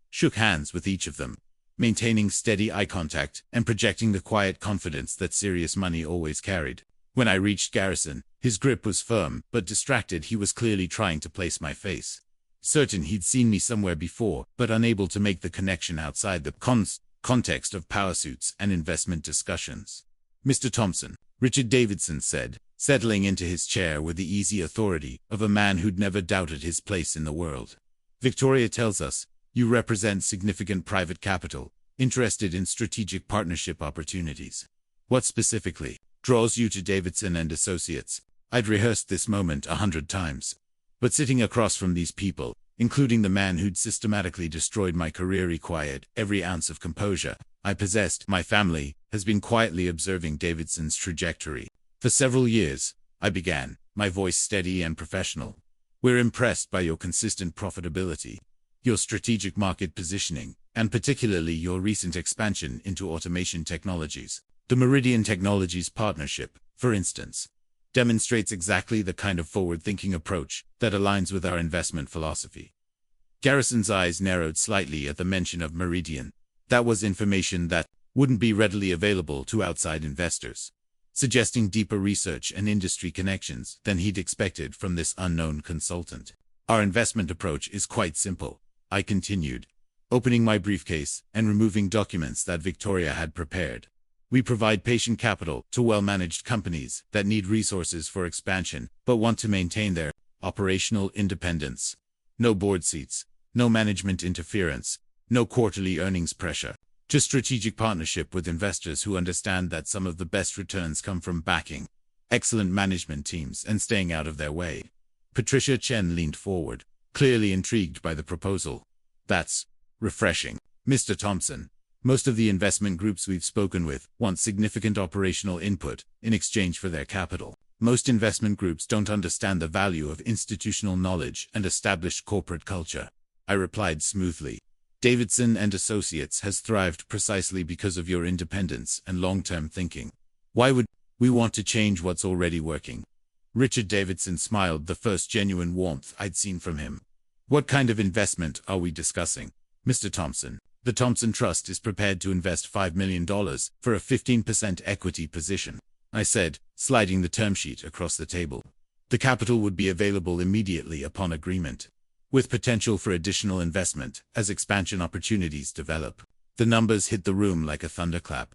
S1: Shook hands with each of them, maintaining steady eye contact and projecting the quiet confidence that serious money always carried. When I reached Garrison, his grip was firm, but distracted. He was clearly trying to place my face. Certain he'd seen me somewhere before, but unable to make the connection outside the context of power suits and investment discussions. "Mr. Thompson," Richard Davidson said, settling into his chair with the easy authority of a man who'd never doubted his place in the world. "Victoria tells us you represent significant private capital, interested in strategic partnership opportunities. What specifically draws you to Davidson and Associates?" I'd rehearsed this moment 100 times. But sitting across from these people, including the man who'd systematically destroyed my career, required every ounce of composure I possessed. My family has been quietly observing Davidson's trajectory. For several years, I began, my voice steady and professional. We're impressed by your consistent profitability, your strategic market positioning, and particularly your recent expansion into automation technologies. The Meridian Technologies partnership, for instance, demonstrates exactly the kind of forward-thinking approach that aligns with our investment philosophy. Garrison's eyes narrowed slightly at the mention of Meridian. That was information that wouldn't be readily available to outside investors, suggesting deeper research and industry connections than he'd expected from this unknown consultant. Our investment approach is quite simple, I continued, opening my briefcase and removing documents that Victoria had prepared. We provide patient capital to well-managed companies that need resources for expansion but want to maintain their operational independence. No board seats, no management interference, no quarterly earnings pressure. Just strategic partnership with investors who understand that some of the best returns come from backing excellent management teams and staying out of their way. Patricia Chen leaned forward, clearly intrigued by the proposal. That's refreshing, Mr. Thompson. Most of the investment groups we've spoken with want significant operational input in exchange for their capital. Most investment groups don't understand the value of institutional knowledge and established corporate culture, I replied smoothly. Davidson and Associates has thrived precisely because of your independence and long-term thinking. Why would we want to change what's already working? Richard Davidson smiled, the first genuine warmth I'd seen from him. What kind of investment are we discussing, Mr. Thompson? The Thompson Trust is prepared to invest $5 million for a 15% equity position, I said, sliding the term sheet across the table. The capital would be available immediately upon agreement, with potential for additional investment as expansion opportunities develop. The numbers hit the room like a thunderclap.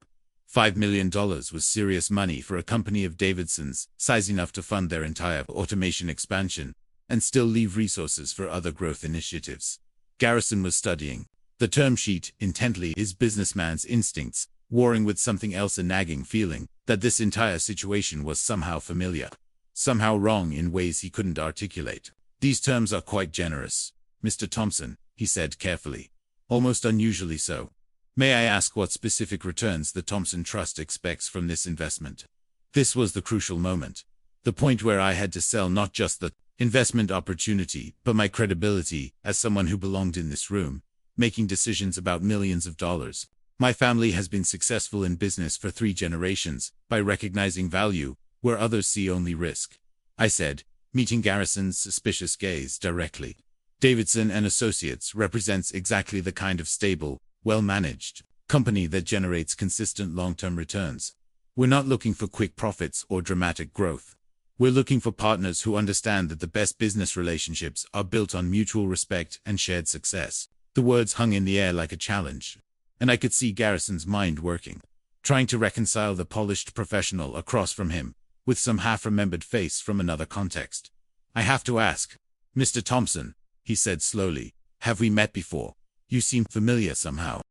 S1: $5 million was serious money for a company of Davidson's size, enough to fund their entire automation expansion and still leave resources for other growth initiatives. Garrison was studying the term sheet intently, his businessman's instincts warring with something else, a nagging feeling that this entire situation was somehow familiar, somehow wrong in ways he couldn't articulate. These terms are quite generous, Mr. Thompson, he said carefully, almost unusually so. May I ask what specific returns the Thompson Trust expects from this investment? This was the crucial moment, the point where I had to sell not just the investment opportunity, but my credibility as someone who belonged in this room, making decisions about millions of dollars. My family has been successful in business for 3 generations by recognizing value where others see only risk, I said, meeting Garrison's suspicious gaze directly. Davidson and Associates represents exactly the kind of stable, well-managed company that generates consistent long-term returns. We're not looking for quick profits or dramatic growth. We're looking for partners who understand that the best business relationships are built on mutual respect and shared success. The words hung in the air like a challenge, and I could see Garrison's mind working, trying to reconcile the polished professional across from him with some half-remembered face from another context. I have to ask, Mr. Thompson, he said slowly, have we met before? You seem familiar somehow.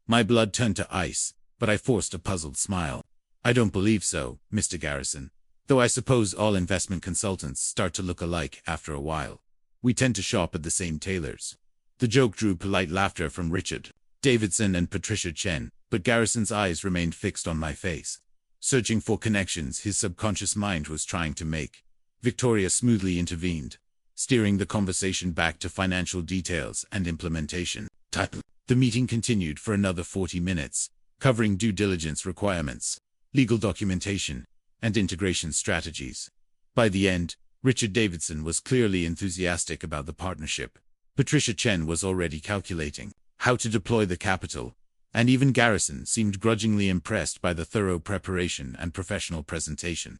S1: My blood turned to ice, but I forced a puzzled smile. I don't believe so, Mr. Garrison, though I suppose all investment consultants start to look alike after a while. We tend to shop at the same tailors. The joke drew polite laughter from Richard Davidson and Patricia Chen, but Garrison's eyes remained fixed on my face, searching for connections his subconscious mind was trying to make. Victoria smoothly intervened, steering the conversation back to financial details and implementation. The meeting continued for another 40 minutes, covering due diligence requirements, legal documentation, and integration strategies. By the end, Richard Davidson was clearly enthusiastic about the partnership. Patricia Chen was already calculating how to deploy the capital, and even Garrison seemed grudgingly impressed by the thorough preparation and professional presentation.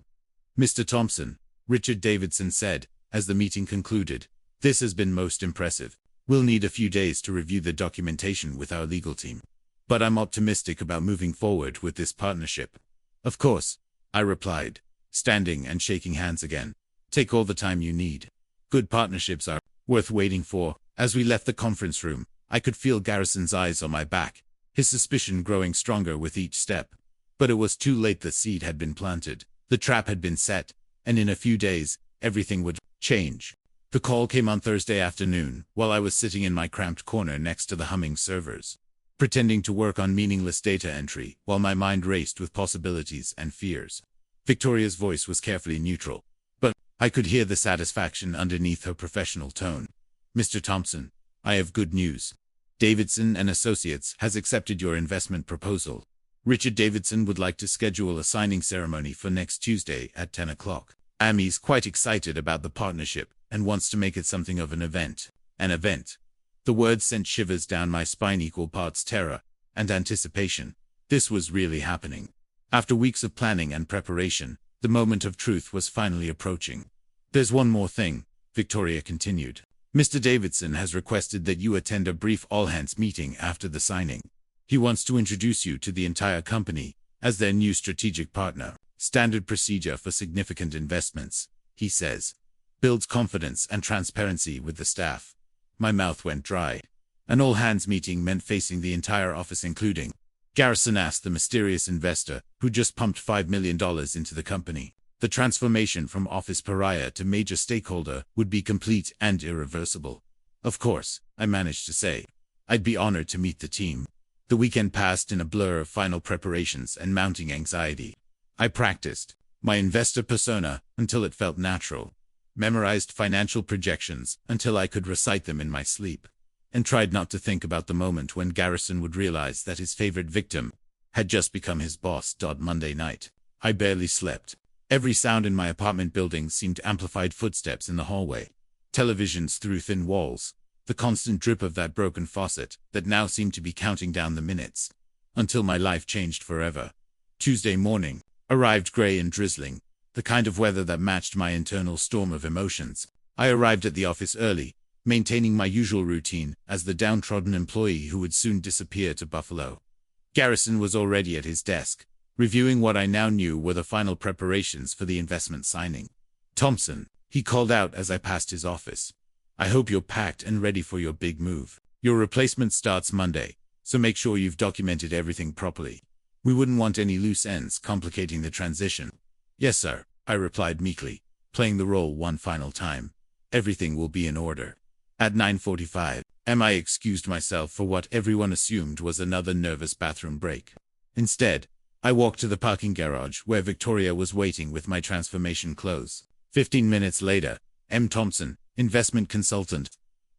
S1: Mr. Thompson, Richard Davidson said, as the meeting concluded, this has been most impressive. We'll need a few days to review the documentation with our legal team, but I'm optimistic about moving forward with this partnership. Of course, I replied, standing and shaking hands again. Take all the time you need. Good partnerships are worth waiting for. As we left the conference room, I could feel Garrison's eyes on my back, his suspicion growing stronger with each step. But it was too late. The seed had been planted, the trap had been set, and in a few days, everything would change. The call came on Thursday afternoon, while I was sitting in my cramped corner next to the humming servers, pretending to work on meaningless data entry while my mind raced with possibilities and fears. Victoria's voice was carefully neutral, but I could hear the satisfaction underneath her professional tone. "Mr. Thompson, I have good news. Davidson and Associates has accepted your investment proposal. Richard Davidson would like to schedule a signing ceremony for next Tuesday at 10 o'clock. Amy's quite excited about the partnership and wants to make it something of an event. An event." The words sent shivers down my spine, equal parts terror and anticipation. This was really happening. After weeks of planning and preparation, the moment of truth was finally approaching. "There's one more thing," Victoria continued. "Mr. Davidson has requested that you attend a brief all-hands meeting after the signing. He wants to introduce you to the entire company as their new strategic partner. Standard procedure for significant investments, he says. Builds confidence and transparency with the staff." My mouth went dry. An all-hands meeting meant facing the entire office, including Garrison asked the mysterious investor who just pumped $5 million into the company. The transformation from office pariah to major stakeholder would be complete and irreversible. "Of course," I managed to say. "I'd be honored to meet the team." The weekend passed in a blur of final preparations and mounting anxiety. I practiced my investor persona until it felt natural, memorized financial projections until I could recite them in my sleep, and tried not to think about the moment when Garrison would realize that his favorite victim had just become his boss. Monday night, I barely slept. Every sound in my apartment building seemed amplified: footsteps in the hallway, televisions through thin walls, the constant drip of that broken faucet that now seemed to be counting down the minutes until my life changed forever. Tuesday morning arrived gray and drizzling, the kind of weather that matched my internal storm of emotions. I arrived at the office early, maintaining my usual routine as the downtrodden employee who would soon disappear to Buffalo. Garrison was already at his desk, reviewing what I now knew were the final preparations for the investment signing. "Thompson," he called out as I passed his office. "I hope you're packed and ready for your big move. Your replacement starts Monday, so make sure you've documented everything properly. We wouldn't want any loose ends complicating the transition." "Yes, sir," I replied meekly, playing the role one final time. "Everything will be in order." At 9:45, I excused myself for what everyone assumed was another nervous bathroom break. Instead, I walked to the parking garage where Victoria was waiting with my transformation clothes. 15 minutes later, M. Thompson, investment consultant,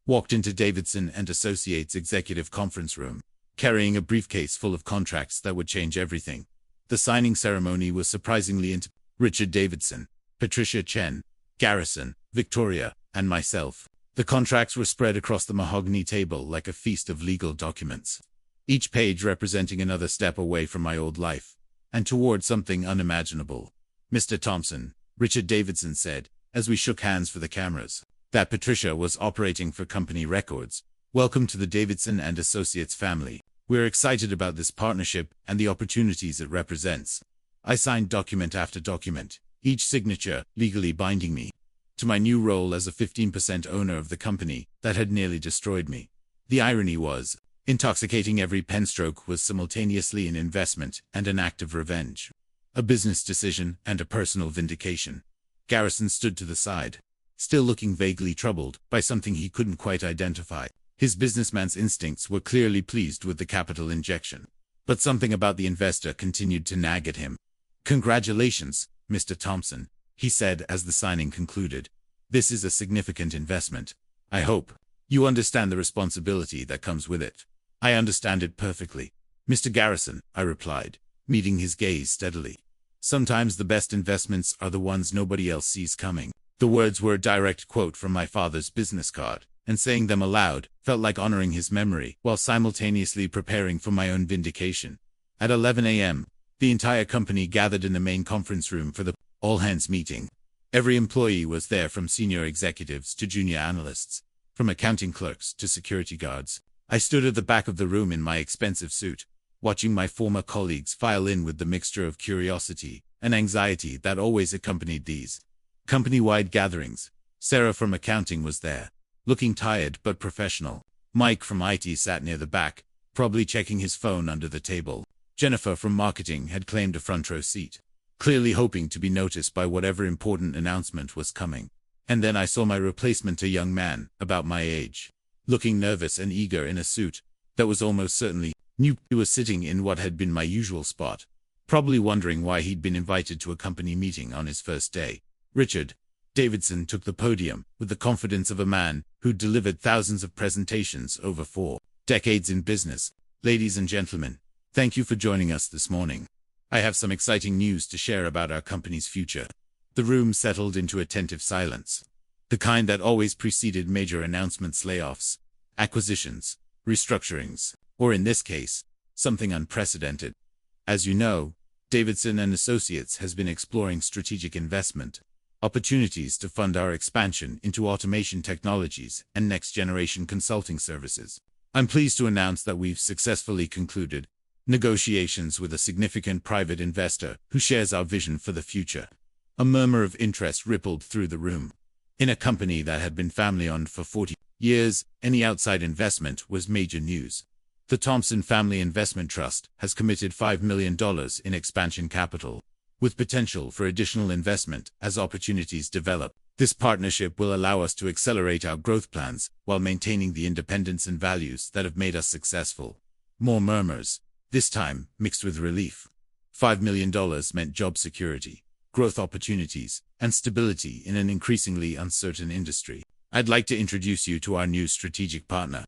S1: walked into Davidson and Associates executive conference room, carrying a briefcase full of contracts that would change everything. The signing ceremony was surprisingly intimate. Richard Davidson, Patricia Chen, Garrison, Victoria, and myself. The contracts were spread across the mahogany table like a feast of legal documents, each page representing another step away from my old life and toward something unimaginable. "Mr. Thompson," Richard Davidson said, as we shook hands for the cameras, that Patricia was operating for company records. "Welcome to the Davidson and Associates family. We're excited about this partnership and the opportunities it represents." I signed document after document, each signature legally binding me to my new role as a 15% owner of the company that had nearly destroyed me. The irony was, intoxicating, every pen stroke was simultaneously an investment and an act of revenge, a business decision and a personal vindication. Garrison stood to the side, still looking vaguely troubled by something he couldn't quite identify. His businessman's instincts were clearly pleased with the capital injection, but something about the investor continued to nag at him. "Congratulations, Mr. Thompson," he said as the signing concluded. "This is a significant investment. I hope you understand the responsibility that comes with it." "I understand it perfectly, Mr. Garrison," I replied, meeting his gaze steadily. "Sometimes the best investments are the ones nobody else sees coming." The words were a direct quote from my father's business card, and saying them aloud felt like honoring his memory while simultaneously preparing for my own vindication. At 11 a.m., the entire company gathered in the main conference room for the all-hands meeting. Every employee was there, from senior executives to junior analysts, from accounting clerks to security guards. I stood at the back of the room in my expensive suit, watching my former colleagues file in with the mixture of curiosity and anxiety that always accompanied these company-wide gatherings. Sarah from accounting was there, looking tired but professional. Mike from IT sat near the back, probably checking his phone under the table. Jennifer from marketing had claimed a front row seat, clearly hoping to be noticed by whatever important announcement was coming. And then I saw my replacement, a young man, about my age, looking nervous and eager in a suit that was almost certainly new. He was sitting in what had been my usual spot, probably wondering why he'd been invited to a company meeting on his first day. Richard Davidson took the podium with the confidence of a man who'd delivered thousands of presentations over 4 decades in business. Ladies and gentlemen, thank you for joining us this morning. I have some exciting news to share about our company's future. The room settled into attentive silence, the kind that always preceded major announcements, layoffs, acquisitions, restructurings, or in this case, something unprecedented. As you know, Davidson and Associates has been exploring strategic investment opportunities to fund our expansion into automation technologies and next-generation consulting services. I'm pleased to announce that we've successfully concluded negotiations with a significant private investor who shares our vision for the future. A murmur of interest rippled through the room. In a company that had been family-owned for 40 years, any outside investment was major news. The Thompson Family Investment Trust has committed $5 million in expansion capital, with potential for additional investment as opportunities develop. This partnership will allow us to accelerate our growth plans while maintaining the independence and values that have made us successful. More murmurs, this time mixed with relief. $5 million meant job security, growth opportunities, and stability in an increasingly uncertain industry. I'd like to introduce you to our new strategic partner,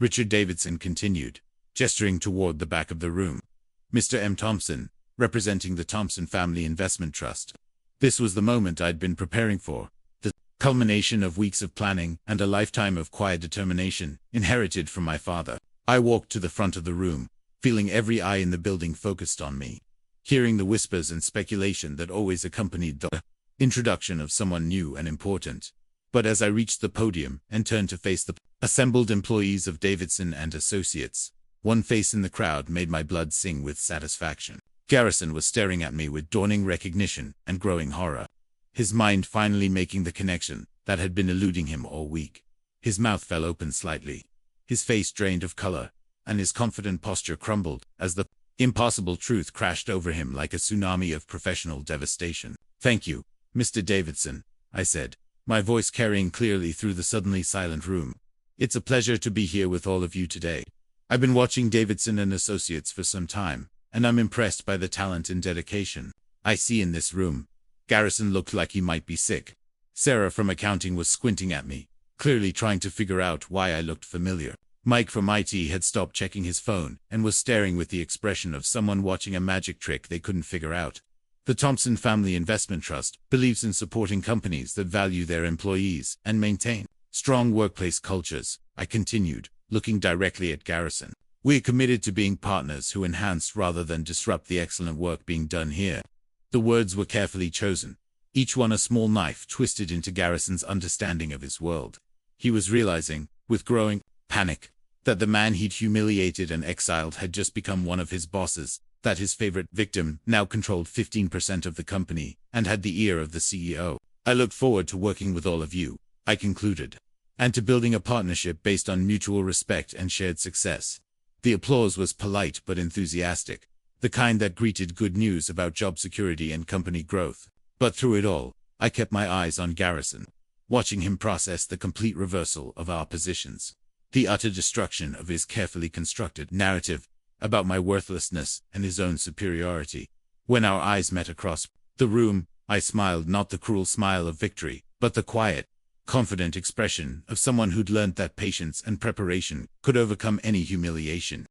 S1: Richard Davidson continued, gesturing toward the back of the room. Mr. M. Thompson, representing the Thompson Family Investment Trust. This was the moment I'd been preparing for, the culmination of weeks of planning and a lifetime of quiet determination inherited from my father. I walked to the front of the room, feeling every eye in the building focused on me, hearing the whispers and speculation that always accompanied the introduction of someone new and important. But as I reached the podium and turned to face the assembled employees of Davidson and Associates, one face in the crowd made my blood sing with satisfaction. Garrison was staring at me with dawning recognition and growing horror, his mind finally making the connection that had been eluding him all week. His mouth fell open slightly, his face drained of color, and his confident posture crumbled as the impossible truth crashed over him like a tsunami of professional devastation. "Thank you, Mr. Davidson," I said, my voice carrying clearly through the suddenly silent room. "It's a pleasure to be here with all of you today. I've been watching Davidson and Associates for some time, and I'm impressed by the talent and dedication I see in this room." Garrison looked like he might be sick. Sarah from accounting was squinting at me, clearly trying to figure out why I looked familiar. Mike from IT had stopped checking his phone and was staring with the expression of someone watching a magic trick they couldn't figure out. The Thompson Family Investment Trust believes in supporting companies that value their employees and maintain strong workplace cultures, I continued, looking directly at Garrison. "We're committed to being partners who enhance rather than disrupt the excellent work being done here." The words were carefully chosen, each one a small knife twisted into Garrison's understanding of his world. He was realizing, with growing panic, that the man he'd humiliated and exiled had just become one of his bosses, that his favorite victim now controlled 15% of the company and had the ear of the CEO. "I look forward to working with all of you," I concluded, "and to building a partnership based on mutual respect and shared success." The applause was polite but enthusiastic, the kind that greeted good news about job security and company growth. But through it all, I kept my eyes on Garrison, watching him process the complete reversal of our positions, the utter destruction of his carefully constructed narrative about my worthlessness and his own superiority. When our eyes met across the room, I smiled, not the cruel smile of victory, but the quiet, confident expression of someone who'd learned that patience and preparation could overcome any humiliation.